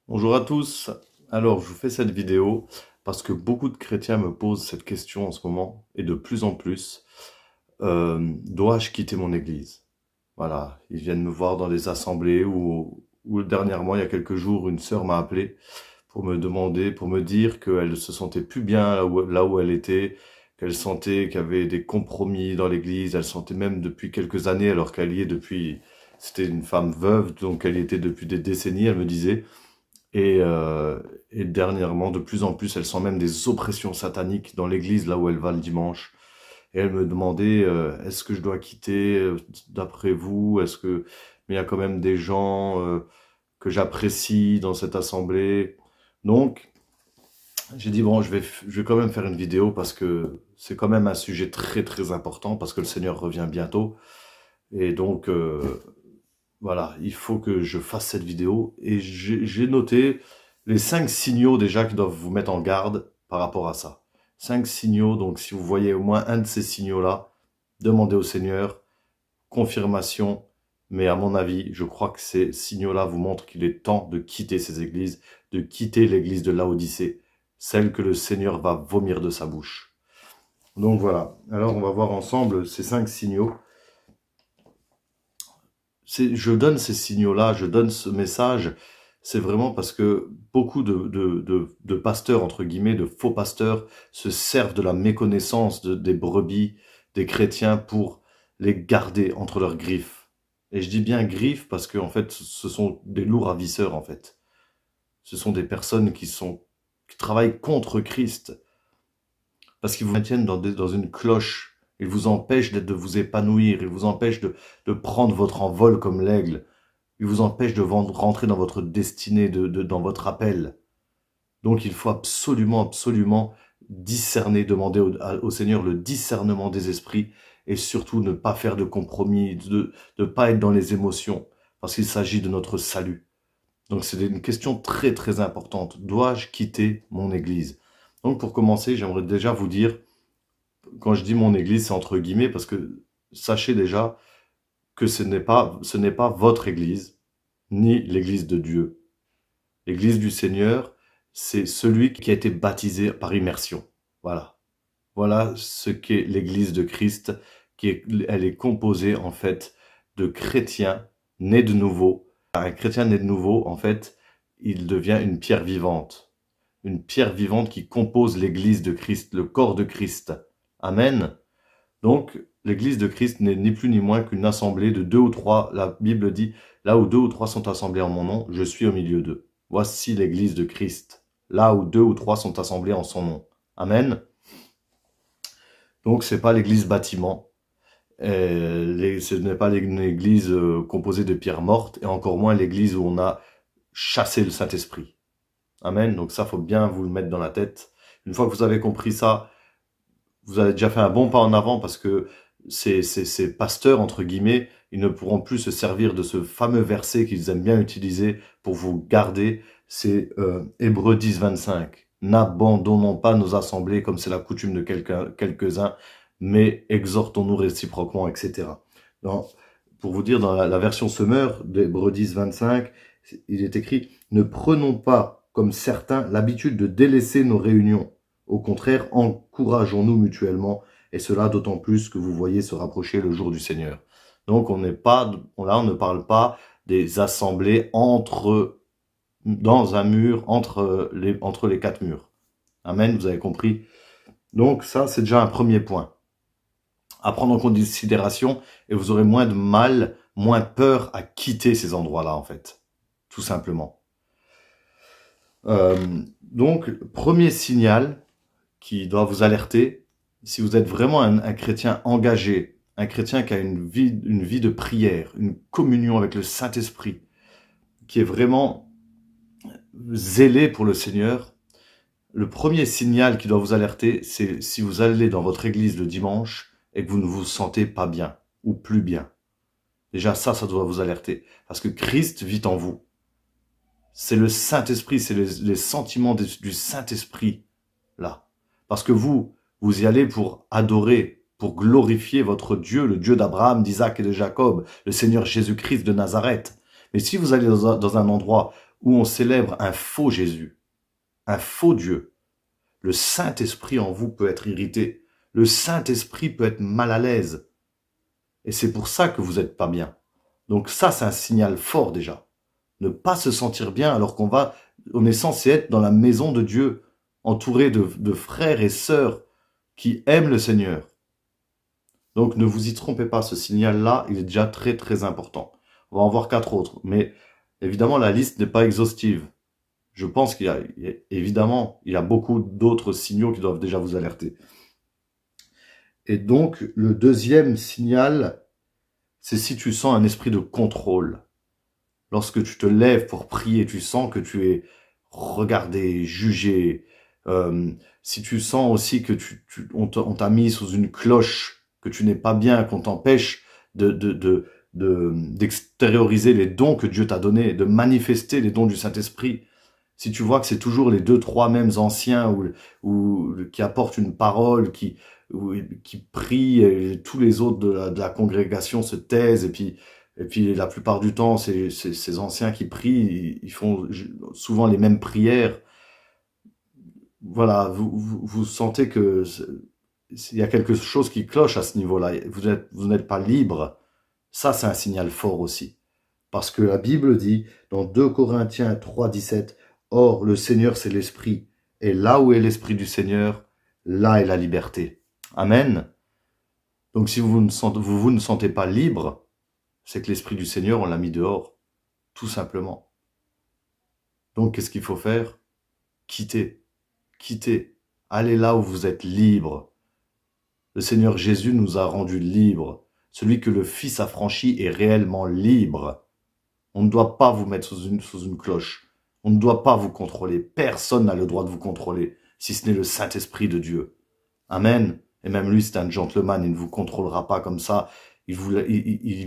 Bonjour à tous. Alors, je vous fais cette vidéo parce que beaucoup de chrétiens me posent cette question en ce moment, et de plus en plus. Dois-je quitter mon église? Voilà, ils viennent me voir dans des assemblées où dernièrement, il y a quelques jours, une sœur m'a appelé pour me demander, pour me dire qu'elle se sentait plus bien là où elle était, qu'elle sentait qu'il y avait des compromis dans l'église, elle sentait même depuis quelques années, alors qu'elle y est depuis... C'était une femme veuve, donc elle y était depuis des décennies, elle me disait. Et, euh, et dernièrement, de plus en plus, elle sent même des oppressions sataniques dans l'église, là où elle va le dimanche. Et elle me demandait, est-ce que je dois quitter, d'après vous? Mais il y a quand même des gens que j'apprécie dans cette assemblée. Donc, j'ai dit, bon, je vais quand même faire une vidéo parce que c'est quand même un sujet très très important, parce que le Seigneur revient bientôt. Et donc, voilà, il faut que je fasse cette vidéo. Et j'ai noté les 5 signaux déjà qui doivent vous mettre en garde par rapport à ça. 5 signaux, donc si vous voyez au moins un de ces signaux-là, demandez au Seigneur, confirmation. Mais à mon avis, je crois que ces signaux-là vous montrent qu'il est temps de quitter ces églises, de quitter l'église de Laodicée, celle que le Seigneur va vomir de sa bouche. Donc voilà, alors on va voir ensemble ces 5 signaux. Je donne ces signaux-là, je donne ce message, c'est vraiment parce que beaucoup de pasteurs, entre guillemets, de faux pasteurs, se servent de la méconnaissance des brebis, des chrétiens, pour les garder entre leurs griffes. Et je dis bien griffes parce que, en fait, ce sont des loups ravisseurs, en fait. Ce sont des personnes qui travaillent contre Christ, parce qu'ils vous maintiennent dans une cloche. Ils vous empêchent de vous épanouir, ils vous empêchent de prendre votre envol comme l'aigle. Ils vous empêchent de rentrer dans votre destinée, dans votre appel. Donc il faut absolument, absolument discerner, demander au Seigneur le discernement des esprits, et surtout ne pas faire de compromis, de ne pas être dans les émotions, parce qu'il s'agit de notre salut. Donc c'est une question très très importante. Dois-je quitter mon église? Donc pour commencer, j'aimerais déjà vous dire, quand je dis mon église, c'est entre guillemets, parce que sachez déjà que ce n'est pas votre église, ni l'église de Dieu. L'église du Seigneur, c'est celui qui a été baptisé par immersion. Voilà. Voilà ce qu'est l'église de Christ, elle est composée en fait de chrétiens nés de nouveau. Un chrétien né de nouveau, en fait, il devient une pierre vivante. Une pierre vivante qui compose l'église de Christ, le corps de Christ. Amen. Donc, l'église de Christ n'est ni plus ni moins qu'une assemblée de 2 ou 3. La Bible dit, là où 2 ou 3 sont assemblés en mon nom, je suis au milieu d'eux. Voici l'église de Christ, là où 2 ou 3 sont assemblés en son nom. Amen. Donc, c'est pas l'église bâtiment. Ce n'est pas une église composée de pierres mortes, et encore moins l'église où on a chassé le Saint-Esprit. Amen. Donc ça, faut bien vous le mettre dans la tête. Une fois que vous avez compris ça, vous avez déjà fait un bon pas en avant, parce que ces pasteurs, entre guillemets, ils ne pourront plus se servir de ce fameux verset qu'ils aiment bien utiliser pour vous garder. C'est Hébreux 10, 25. N'abandonnons pas nos assemblées comme c'est la coutume de quelques-uns, mais exhortons-nous réciproquement, etc. Pour vous dire, dans la version Semeur d'Hébreux 10, 25, il est écrit « Ne prenons pas, comme certains, l'habitude de délaisser nos réunions. Au contraire, encourageons-nous mutuellement, et cela d'autant plus que vous voyez se rapprocher le jour du Seigneur. » Donc on ne parle pas des assemblées dans un mur, entre les 4 murs. Amen, vous avez compris. Donc ça, c'est déjà un premier point à prendre en considération, et vous aurez moins de mal, moins peur à quitter ces endroits-là, en fait. Tout simplement. Donc, premier signal qui doit vous alerter, si vous êtes vraiment un chrétien engagé, un chrétien qui a une vie de prière, une communion avec le Saint-Esprit, qui est vraiment zélé pour le Seigneur, le premier signal qui doit vous alerter, c'est si vous allez dans votre église le dimanche et que vous ne vous sentez pas bien ou plus bien. Déjà ça doit vous alerter, parce que Christ vit en vous. C'est le Saint-Esprit, c'est les sentiments du Saint-Esprit, là. Parce que vous y allez pour adorer, pour glorifier votre Dieu, le Dieu d'Abraham, d'Isaac et de Jacob, le Seigneur Jésus-Christ de Nazareth. Mais si vous allez dans un endroit où on célèbre un faux Jésus, un faux Dieu. Le Saint-Esprit en vous peut être irrité. Le Saint-Esprit peut être mal à l'aise. Et c'est pour ça que vous n'êtes pas bien. Donc ça, c'est un signal fort déjà. Ne pas se sentir bien alors on est censé être dans la maison de Dieu, entouré de frères et sœurs qui aiment le Seigneur. Donc ne vous y trompez pas, ce signal-là, il est déjà très très important. On va en voir 4 autres, mais évidemment la liste n'est pas exhaustive. Je pense qu'il y a beaucoup d'autres signaux qui doivent déjà vous alerter. Et donc le deuxième signal, c'est si tu sens un esprit de contrôle. Lorsque tu te lèves pour prier, tu sens que tu es regardé, jugé. Si tu sens aussi que on t'a mis sous une cloche, que tu n'es pas bien, qu'on t'empêche d'extérioriser les dons que Dieu t'a donnés, de manifester les dons du Saint-Esprit. Si tu vois que c'est toujours les 2, 3 mêmes anciens ou qui apportent une parole, qui prient, et tous les autres de la congrégation se taisent, et puis la plupart du temps, ces anciens qui prient, ils font souvent les mêmes prières. Voilà, vous sentez que il y a quelque chose qui cloche à ce niveau-là. Vous n'êtes pas libre. Ça, c'est un signal fort aussi. Parce que la Bible dit, dans 2 Corinthiens 3, 17, « Or, le Seigneur, c'est l'Esprit. Et là où est l'Esprit du Seigneur, là est la liberté. » Amen. Donc, si vous ne sentez pas libre, c'est que l'Esprit du Seigneur, on l'a mis dehors. Tout simplement. Donc, qu'est-ce qu'il faut faire? Quitter. Quitter. Allez là où vous êtes libre. Le Seigneur Jésus nous a rendus libres. Celui que le Fils a franchi est réellement libre. On ne doit pas vous mettre sous une cloche. On ne doit pas vous contrôler. Personne n'a le droit de vous contrôler, si ce n'est le Saint-Esprit de Dieu. Amen. Et même lui, c'est un gentleman, il ne vous contrôlera pas comme ça. Il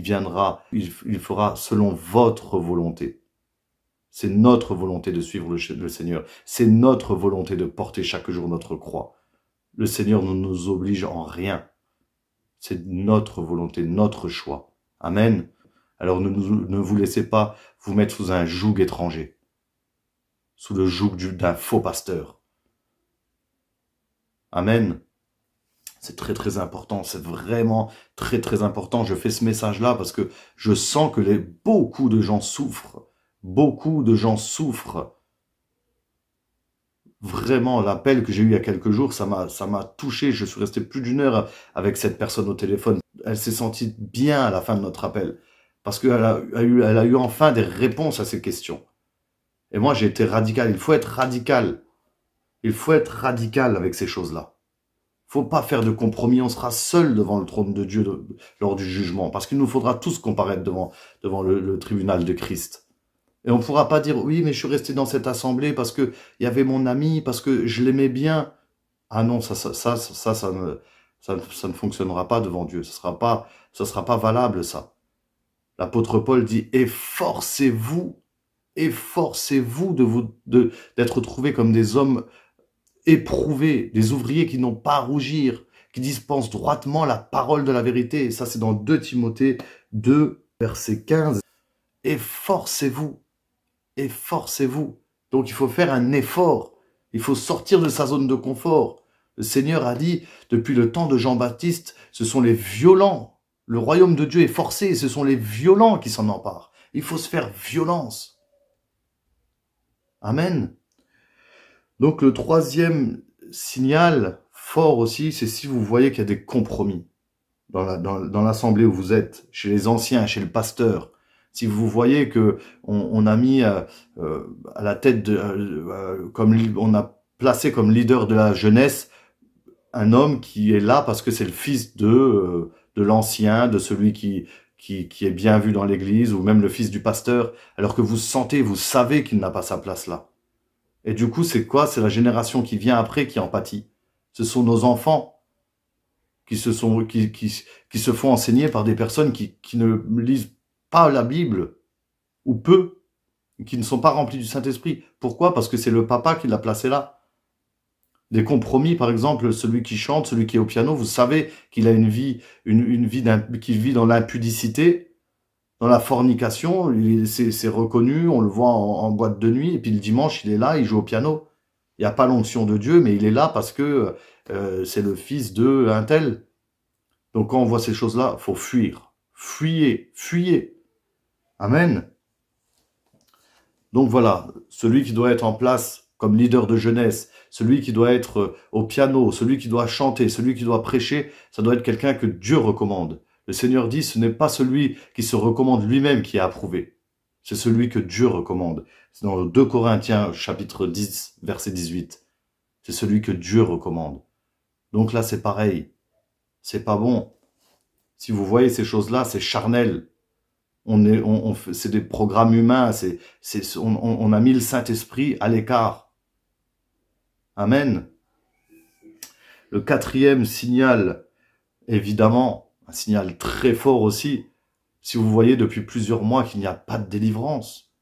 viendra, il fera selon votre volonté. C'est notre volonté de suivre le Seigneur. C'est notre volonté de porter chaque jour notre croix. Le Seigneur ne nous oblige en rien. C'est notre volonté, notre choix. Amen. Alors ne vous laissez pas vous mettre sous un joug étranger, sous le joug d'un faux pasteur. Amen. C'est très très important, c'est vraiment très très important. Je fais ce message-là parce que je sens que beaucoup de gens souffrent. Beaucoup de gens souffrent. Vraiment, l'appel que j'ai eu il y a quelques jours, ça m'a touché. Je suis resté plus d'1 heure avec cette personne au téléphone. Elle s'est sentie bien à la fin de notre appel. Parce qu'elle a eu enfin des réponses à ces questions. Et moi, j'ai été radical. Il faut être radical. Il faut être radical avec ces choses-là. Faut pas faire de compromis. On sera seul devant le trône de Dieu lors du jugement. Parce qu'il nous faudra tous comparaître devant le tribunal de Christ. Et on ne pourra pas dire, oui, mais je suis resté dans cette assemblée parce que il y avait mon ami, parce que je l'aimais bien. Ah non, ça ne fonctionnera pas devant Dieu. Ça sera pas valable, ça. L'apôtre Paul dit, efforcez-vous d'être trouvés comme des hommes éprouvés, des ouvriers qui n'ont pas à rougir, qui dispensent droitement la parole de la vérité. Et ça, c'est dans 2 Timothée 2, verset 15. Efforcez-vous. Efforcez-vous. Donc il faut faire un effort. Il faut sortir de sa zone de confort. Le Seigneur a dit, depuis le temps de Jean-Baptiste, ce sont les violents. Le royaume de Dieu est forcé et ce sont les violents qui s'en emparent. Il faut se faire violence. Amen. Donc le 3e signal fort aussi, c'est si vous voyez qu'il y a des compromis dans l'assemblée où vous êtes, chez les anciens, chez le pasteur. Si vous voyez que on a mis à la tête comme on a placé comme leader de la jeunesse un homme qui est là parce que c'est le fils de l'ancien, de celui qui est bien vu dans l'église, ou même le fils du pasteur, alors que vous savez qu'il n'a pas sa place là. Et du coup, c'est quoi? C'est la génération qui vient après qui en pâtit. Ce sont nos enfants qui se font enseigner par des personnes qui ne lisent pas la Bible, ou peu, qui ne sont pas remplis du Saint-Esprit. Pourquoi? Parce que c'est le papa qui l'a placé là. Des compromis, par exemple, celui qui chante, celui qui est au piano, vous savez qu'il a une vie qui vit dans l'impudicité. Dans la fornication, c'est reconnu, on le voit en boîte de nuit, et puis le dimanche, il est là, il joue au piano. Il n'y a pas l'onction de Dieu, mais il est là parce que c'est le fils de un tel. Donc quand on voit ces choses-là, il faut fuir. Fuyez, fuyez. Amen. Donc voilà, celui qui doit être en place comme leader de jeunesse, celui qui doit être au piano, celui qui doit chanter, celui qui doit prêcher, ça doit être quelqu'un que Dieu recommande. Le Seigneur dit, ce n'est pas celui qui se recommande lui-même qui est approuvé. C'est celui que Dieu recommande. C'est dans le 2 Corinthiens, chapitre 10, verset 18. C'est celui que Dieu recommande. Donc là, c'est pareil. C'est pas bon. Si vous voyez ces choses-là, c'est charnel. C'est des programmes humains. On a mis le Saint-Esprit à l'écart. Amen. Le quatrième signal, évidemment, un signal très fort aussi, si vous voyez depuis plusieurs mois qu'il n'y a pas de délivrance,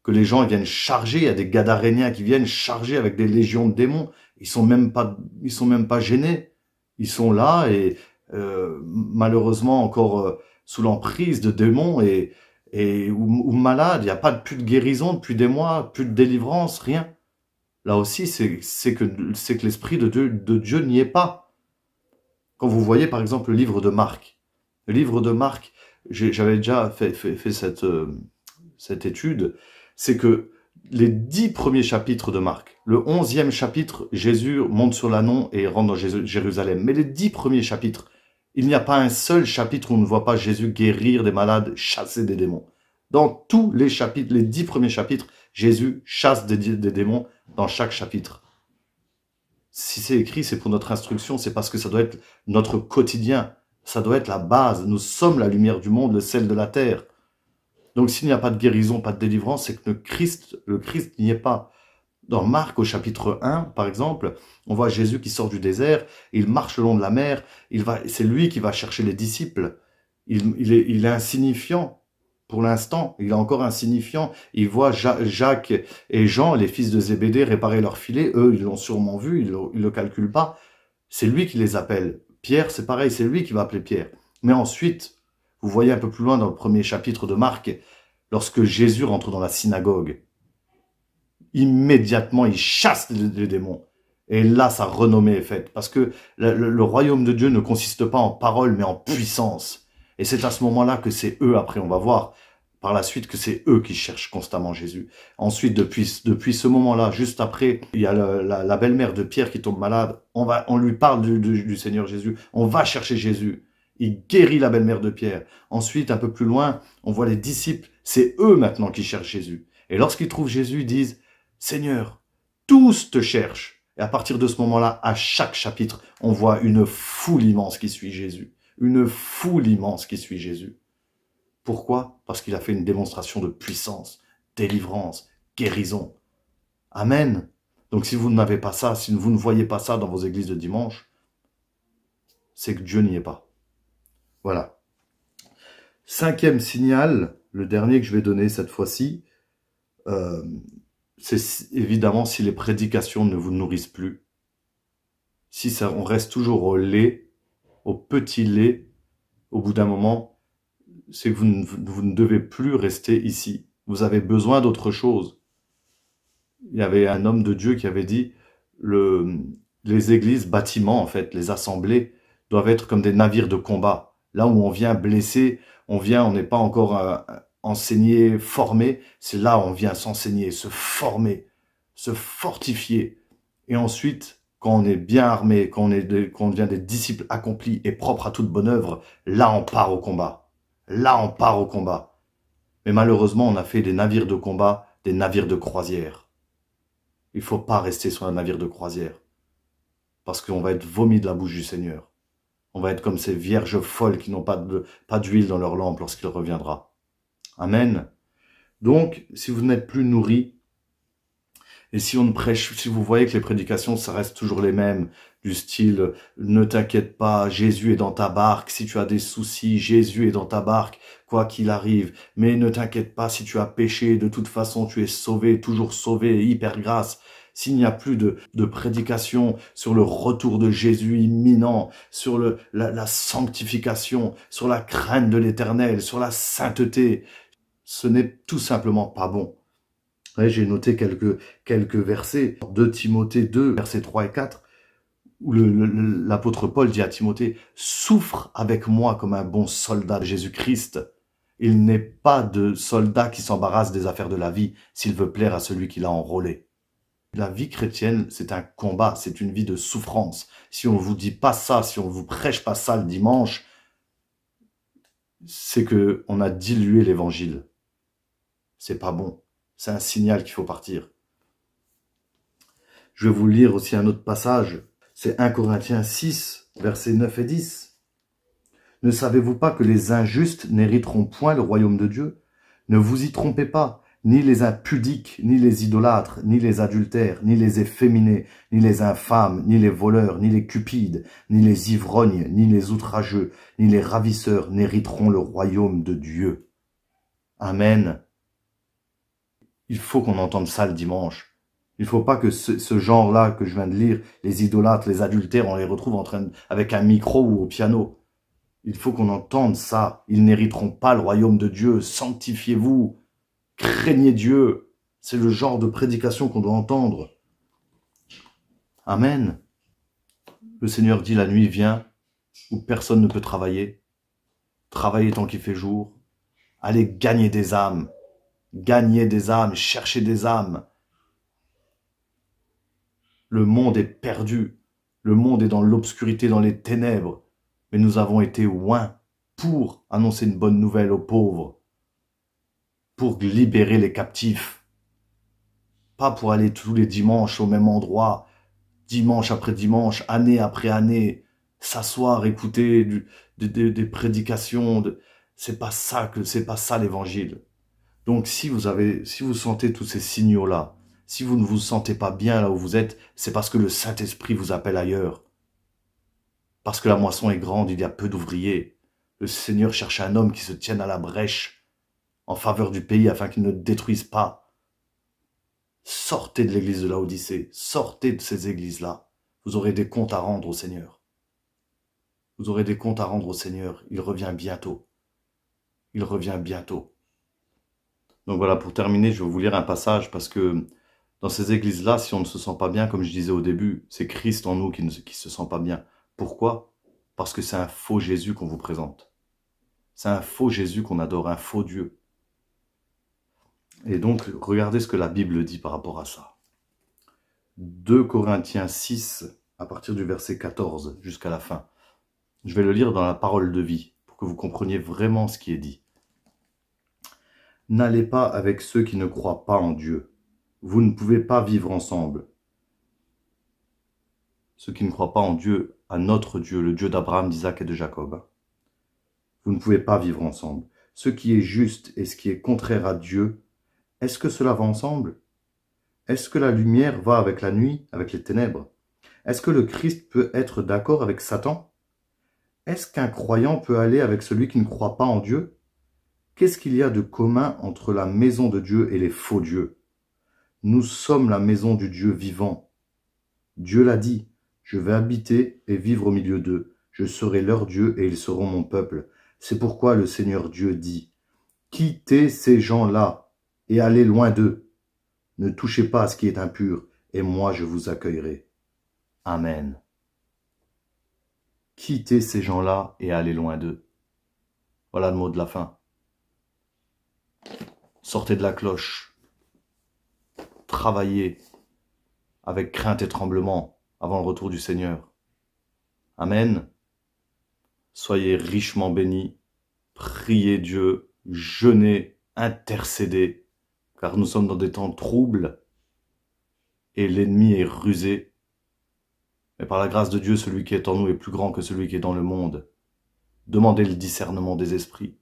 que les gens viennent charger, il y a des gadaréniens qui viennent charger avec des légions de démons, ils sont même pas gênés, ils sont là et malheureusement encore sous l'emprise de démons ou malades, il n'y a pas plus de guérison depuis des mois, plus de délivrance, rien. Là aussi, c'est que l'Esprit de Dieu n'y est pas. Quand vous voyez par exemple le livre de Marc, j'avais déjà fait cette étude, c'est que les 10 premiers chapitres de Marc, le 11e chapitre, Jésus monte sur l'ânon et rentre dans Jérusalem. Mais les 10 premiers chapitres, il n'y a pas un seul chapitre où on ne voit pas Jésus guérir des malades, chasser des démons. Dans tous les chapitres, les 10 premiers chapitres, Jésus chasse des démons dans chaque chapitre. Si c'est écrit, c'est pour notre instruction, c'est parce que ça doit être notre quotidien. Ça doit être la base. Nous sommes la lumière du monde, le sel de la terre. Donc s'il n'y a pas de guérison, pas de délivrance, c'est que le Christ n'y est pas. Dans Marc, au chapitre 1, par exemple, on voit Jésus qui sort du désert, il marche le long de la mer, c'est lui qui va chercher les disciples. Il est insignifiant pour l'instant, il est encore insignifiant. Il voit Jacques et Jean, les fils de Zébédée, réparer leur filet. Eux, ils l'ont sûrement vu, ils le calculent pas. C'est lui qui les appelle. Pierre, c'est pareil, c'est lui qui va appeler Pierre. Mais ensuite, vous voyez un peu plus loin dans le premier chapitre de Marc, lorsque Jésus rentre dans la synagogue, immédiatement, il chasse les démons. Et là, sa renommée est faite. Parce que le royaume de Dieu ne consiste pas en paroles, mais en puissance. Et c'est à ce moment-là que c'est eux, après on va voir par la suite que c'est eux qui cherchent constamment Jésus. Ensuite, depuis ce moment-là, juste après, il y a la belle-mère de Pierre qui tombe malade. On lui parle du Seigneur Jésus. On va chercher Jésus. Il guérit la belle-mère de Pierre. Ensuite, un peu plus loin, on voit les disciples. C'est eux maintenant qui cherchent Jésus. Et lorsqu'ils trouvent Jésus, ils disent « Seigneur, tous te cherchent ». Et à partir de ce moment-là, à chaque chapitre, on voit une foule immense qui suit Jésus. Une foule immense qui suit Jésus. Pourquoi? Parce qu'il a fait une démonstration de puissance, délivrance, guérison. Amen. Donc si vous n'avez pas ça, si vous ne voyez pas ça dans vos églises de dimanche, c'est que Dieu n'y est pas. Voilà. Cinquième signal, le dernier que je vais donner cette fois-ci, c'est évidemment si les prédications ne vous nourrissent plus. Si on reste toujours au lait, au petit lait, au bout d'un moment, c'est que vous ne devez plus rester ici. Vous avez besoin d'autre chose. Il y avait un homme de Dieu qui avait dit, les églises, bâtiments en fait, les assemblées, doivent être comme des navires de combat. Là où on vient blessé, on n'est pas encore enseigné, formé, c'est là où on vient s'enseigner, se former, se fortifier. Et ensuite, quand on est bien armé, quand on devient des disciples accomplis et propres à toute bonne œuvre, là on part au combat. Là on part au combat. Mais malheureusement, on a fait des navires de combat, des navires de croisière. Il ne faut pas rester sur un navire de croisière. Parce qu'on va être vomi de la bouche du Seigneur. On va être comme ces vierges folles qui n'ont pas d'huile dans leur lampe lorsqu'il reviendra. Amen. Donc, si vous n'êtes plus nourris, Et si on ne prêche, si vous voyez que les prédications, ça reste toujours les mêmes, du style « Ne t'inquiète pas, Jésus est dans ta barque. Si tu as des soucis, Jésus est dans ta barque, quoi qu'il arrive. Mais ne t'inquiète pas, si tu as péché, de toute façon, tu es sauvé, toujours sauvé, hyper grâce. » S'il n'y a plus de prédication sur le retour de Jésus imminent, sur la sanctification, sur la crainte de l'Éternel, sur la sainteté, ce n'est tout simplement pas bon. Ouais, j'ai noté quelques versets, 2 Timothée 2, versets 3 et 4, où l'apôtre Paul dit à Timothée, « Souffre avec moi comme un bon soldat de Jésus-Christ. Il n'est pas de soldat qui s'embarrasse des affaires de la vie s'il veut plaire à celui qui l'a enrôlé. » La vie chrétienne, c'est un combat, c'est une vie de souffrance. Si on vous dit pas ça, si on vous prêche pas ça le dimanche, c'est que on a dilué l'évangile. C'est pas bon. C'est un signal qu'il faut partir. Je vais vous lire aussi un autre passage. C'est 1 Corinthiens 6, versets 9 et 10. Ne savez-vous pas que les injustes n'hériteront point le royaume de Dieu? Ne vous y trompez pas. Ni les impudiques, ni les idolâtres, ni les adultères, ni les efféminés, ni les infâmes, ni les voleurs, ni les cupides, ni les ivrognes, ni les outrageux, ni les ravisseurs n'hériteront le royaume de Dieu. Amen. Il faut qu'on entende ça le dimanche. Il ne faut pas que ce genre-là que je viens de lire, les idolâtres, les adultères, on les retrouve avec un micro ou au piano. Il faut qu'on entende ça. Ils n'hériteront pas le royaume de Dieu. Sanctifiez-vous. Craignez Dieu. C'est le genre de prédication qu'on doit entendre. Amen. Le Seigneur dit, la nuit vient où personne ne peut travailler. Travaillez tant qu'il fait jour. Allez gagner des âmes. Gagnez des âmes. Cherchez des âmes. Le monde est perdu. Le monde est dans l'obscurité, dans les ténèbres. Mais nous avons été oints pour annoncer une bonne nouvelle aux pauvres. Pour libérer les captifs. Pas pour aller tous les dimanches au même endroit, dimanche après dimanche, année après année, s'asseoir, écouter des prédications. C'est pas ça l'évangile. Donc si vous sentez tous ces signaux-là, si vous ne vous sentez pas bien là où vous êtes, c'est parce que le Saint-Esprit vous appelle ailleurs. Parce que la moisson est grande, il y a peu d'ouvriers. Le Seigneur cherche un homme qui se tienne à la brèche en faveur du pays afin qu'il ne détruise pas. Sortez de l'église de Laodicée, sortez de ces églises-là. Vous aurez des comptes à rendre au Seigneur. Vous aurez des comptes à rendre au Seigneur. Il revient bientôt. Il revient bientôt. Donc voilà, pour terminer, je vais vous lire un passage parce que dans ces églises-là, si on ne se sent pas bien, comme je disais au début, c'est Christ en nous qui ne se sent pas bien. Pourquoi? Parce que c'est un faux Jésus qu'on vous présente. C'est un faux Jésus qu'on adore, un faux Dieu. Et donc, regardez ce que la Bible dit par rapport à ça. 2 Corinthiens 6, à partir du verset 14 jusqu'à la fin. Je vais le lire dans la parole de vie, pour que vous compreniez vraiment ce qui est dit. N'allez pas avec ceux qui ne croient pas en Dieu. Vous ne pouvez pas vivre ensemble. Ceux qui ne croient pas en Dieu, à notre Dieu, le Dieu d'Abraham, d'Isaac et de Jacob. Vous ne pouvez pas vivre ensemble. Ce qui est juste et ce qui est contraire à Dieu, est-ce que cela va ensemble? Est-ce que la lumière va avec la nuit, avec les ténèbres? Est-ce que le Christ peut être d'accord avec Satan? Est-ce qu'un croyant peut aller avec celui qui ne croit pas en Dieu? Qu'est-ce qu'il y a de commun entre la maison de Dieu et les faux dieux? Nous sommes la maison du Dieu vivant. Dieu l'a dit, je vais habiter et vivre au milieu d'eux. Je serai leur Dieu et ils seront mon peuple. C'est pourquoi le Seigneur Dieu dit, quittez ces gens-là et allez loin d'eux. Ne touchez pas à ce qui est impur, et moi je vous accueillerai. Amen. Quittez ces gens-là et allez loin d'eux. Voilà le mot de la fin. Sortez de la cloche. Travaillez avec crainte et tremblement avant le retour du Seigneur. Amen. Soyez richement bénis. Priez Dieu, jeûnez, intercédez. Car nous sommes dans des temps troubles et l'ennemi est rusé. Mais par la grâce de Dieu, celui qui est en nous est plus grand que celui qui est dans le monde. Demandez le discernement des esprits.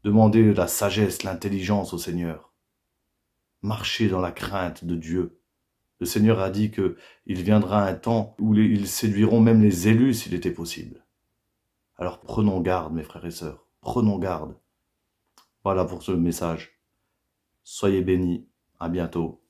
Demandez la sagesse, l'intelligence au Seigneur. Marchez dans la crainte de Dieu. Le Seigneur a dit que il viendra un temps où ils séduiront même les élus s'il était possible. Alors prenons garde, mes frères et sœurs, prenons garde. Voilà pour ce message. Soyez bénis, à bientôt.